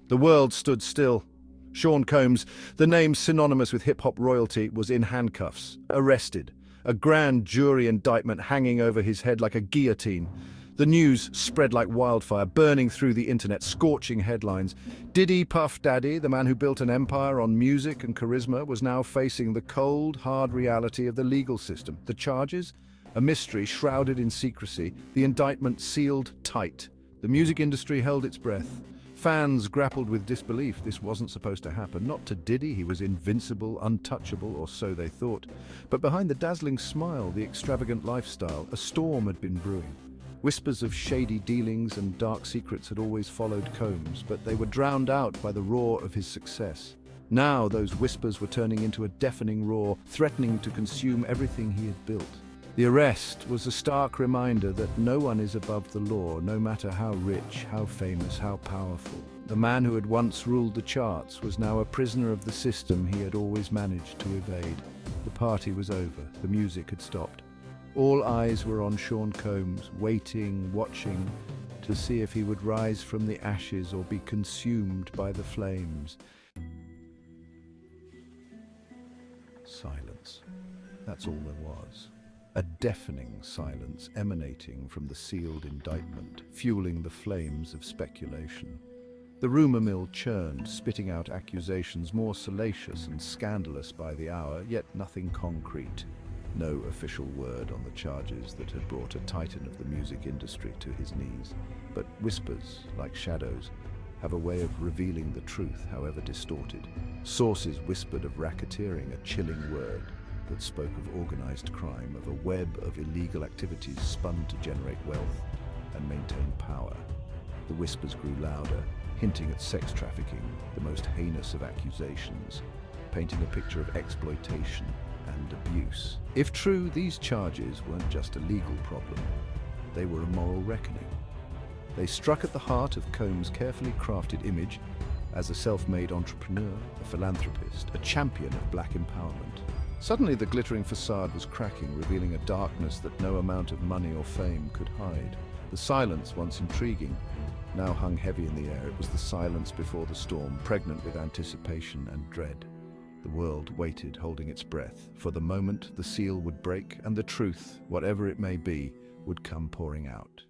The world stood still. Sean Combs, the name synonymous with hip-hop royalty, was in handcuffs, arrested, a grand jury indictment hanging over his head like a guillotine. The news spread like wildfire, burning through the internet, scorching headlines. Diddy, Puff Daddy, the man who built an empire on music and charisma, was now facing the cold, hard reality of the legal system. The charges? A mystery shrouded in secrecy, the indictment sealed tight. The music industry held its breath. Fans grappled with disbelief. This wasn't supposed to happen. Not to Diddy, he was invincible, untouchable, or so they thought. But behind the dazzling smile, the extravagant lifestyle, a storm had been brewing. Whispers of shady dealings and dark secrets had always followed Combs, but they were drowned out by the roar of his success. Now those whispers were turning into a deafening roar, threatening to consume everything he had built. The arrest was a stark reminder that no one is above the law, no matter how rich, how famous, how powerful. The man who had once ruled the charts was now a prisoner of the system he had always managed to evade. The party was over. The music had stopped. All eyes were on Sean Combs, waiting, watching, to see if he would rise from the ashes or be consumed by the flames. Silence. That's all there was. A deafening silence emanating from the sealed indictment, fueling the flames of speculation. The rumor mill churned, spitting out accusations more salacious and scandalous by the hour, yet nothing concrete. No official word on the charges that had brought a titan of the music industry to his knees. But whispers, like shadows, have a way of revealing the truth, however distorted. Sources whispered of racketeering, a chilling word that spoke of organized crime, of a web of illegal activities spun to generate wealth and maintain power. The whispers grew louder, hinting at sex trafficking, the most heinous of accusations, painting a picture of exploitation and abuse. If true, these charges weren't just a legal problem, they were a moral reckoning. They struck at the heart of Combs' carefully crafted image as a self-made entrepreneur, a philanthropist, a champion of black empowerment. Suddenly the glittering facade was cracking, revealing a darkness that no amount of money or fame could hide. The silence, once intriguing, now hung heavy in the air. It was the silence before the storm, pregnant with anticipation and dread. The world waited, holding its breath. For the moment the seal would break, and the truth, whatever it may be, would come pouring out.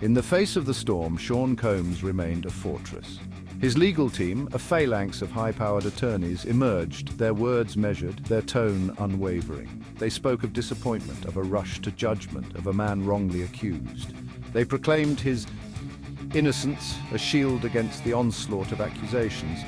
In the face of the storm, Sean Combs remained a fortress. His legal team, a phalanx of high-powered attorneys, emerged, their words measured, their tone unwavering. They spoke of disappointment, of a rush to judgment, of a man wrongly accused. They proclaimed his innocence, a shield against the onslaught of accusations.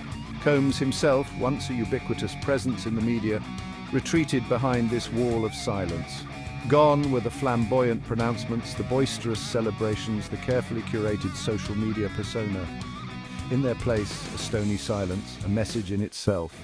Combs himself, once a ubiquitous presence in the media, retreated behind this wall of silence. Gone were the flamboyant pronouncements, the boisterous celebrations, the carefully curated social media persona. In their place, a stony silence, a message in itself.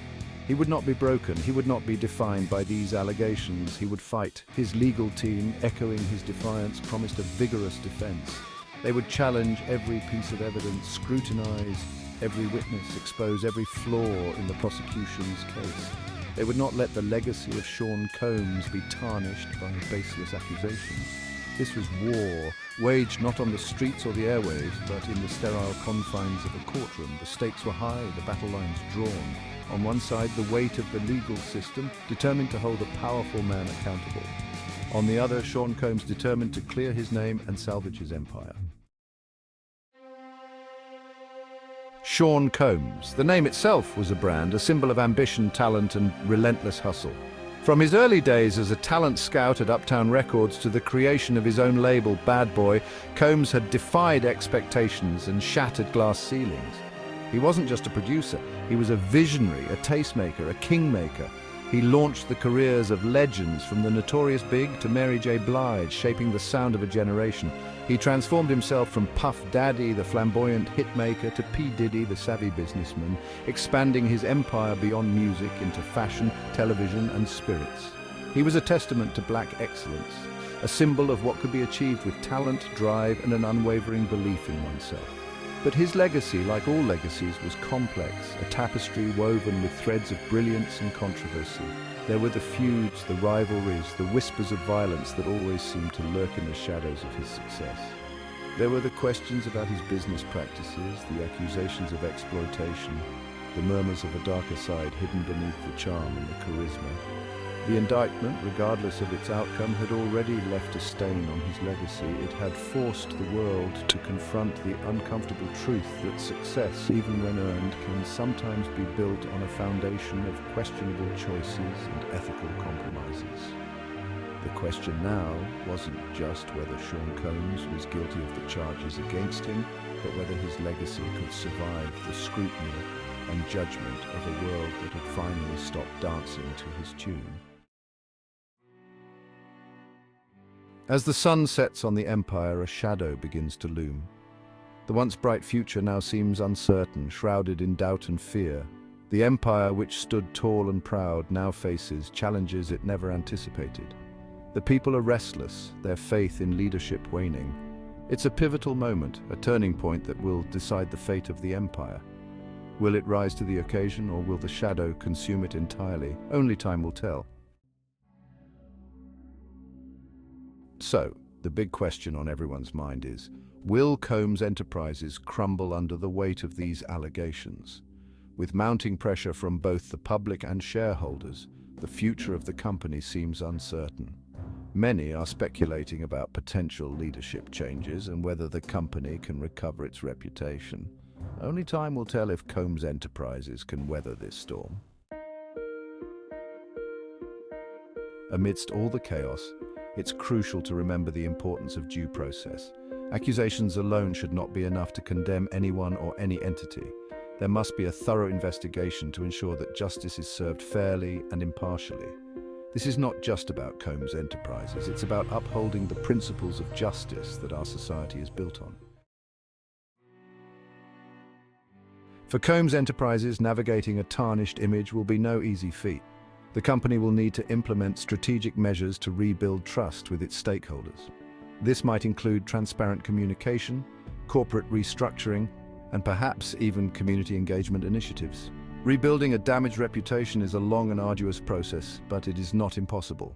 He would not be broken, he would not be defined by these allegations. He would fight. His legal team, echoing his defiance, promised a vigorous defense. They would challenge every piece of evidence, scrutinize every witness, expose every flaw in the prosecution's case. They would not let the legacy of Sean Combs be tarnished by baseless accusations. This was war, waged not on the streets or the airwaves, but in the sterile confines of a courtroom. The stakes were high, the battle lines drawn. On one side, the weight of the legal system, determined to hold a powerful man accountable. On the other, Sean Combs, determined to clear his name and salvage his empire. Sean Combs. The name itself was a brand, a symbol of ambition, talent, and relentless hustle. From his early days as a talent scout at Uptown Records to the creation of his own label, Bad Boy, Combs had defied expectations and shattered glass ceilings. He wasn't just a producer, he was a visionary, a tastemaker, a kingmaker. He launched the careers of legends from the Notorious Big to Mary J. Blige, shaping the sound of a generation. He transformed himself from Puff Daddy, the flamboyant hitmaker, to P. Diddy, the savvy businessman, expanding his empire beyond music into fashion, television, and spirits. He was a testament to black excellence, a symbol of what could be achieved with talent, drive, and an unwavering belief in oneself. But his legacy, like all legacies, was complex, a tapestry woven with threads of brilliance and controversy. There were the feuds, the rivalries, the whispers of violence that always seemed to lurk in the shadows of his success. There were the questions about his business practices, the accusations of exploitation, the murmurs of a darker side hidden beneath the charm and the charisma. The indictment, regardless of its outcome, had already left a stain on his legacy. It had forced the world to confront the uncomfortable truth that success, even when earned, can sometimes be built on a foundation of questionable choices and ethical compromises. The question now wasn't just whether Sean Combs was guilty of the charges against him, but whether his legacy could survive the scrutiny and judgment of a world that had finally stopped dancing to his tune. As the sun sets on the empire, a shadow begins to loom. The once bright future now seems uncertain, shrouded in doubt and fear. The empire, which stood tall and proud, now faces challenges it never anticipated. The people are restless, their faith in leadership waning. It's a pivotal moment, a turning point that will decide the fate of the empire. Will it rise to the occasion, or will the shadow consume it entirely? Only time will tell. So, the big question on everyone's mind is, will Combs Enterprises crumble under the weight of these allegations? With mounting pressure from both the public and shareholders, the future of the company seems uncertain. Many are speculating about potential leadership changes and whether the company can recover its reputation. Only time will tell if Combs Enterprises can weather this storm. Amidst all the chaos, it's crucial to remember the importance of due process. Accusations alone should not be enough to condemn anyone or any entity. There must be a thorough investigation to ensure that justice is served fairly and impartially. This is not just about Combs Enterprises, it's about upholding the principles of justice that our society is built on. For Combs Enterprises, navigating a tarnished image will be no easy feat. The company will need to implement strategic measures to rebuild trust with its stakeholders. This might include transparent communication, corporate restructuring, and perhaps even community engagement initiatives. Rebuilding a damaged reputation is a long and arduous process, but it is not impossible.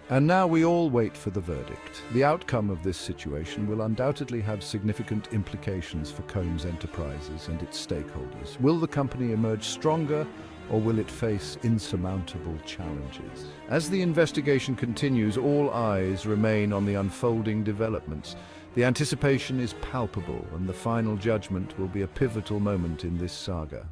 And now we all wait for the verdict. The outcome of this situation will undoubtedly have significant implications for Combs Enterprises and its stakeholders. Will the company emerge stronger, or will it face insurmountable challenges? As the investigation continues, all eyes remain on the unfolding developments. The anticipation is palpable, and the final judgment will be a pivotal moment in this saga.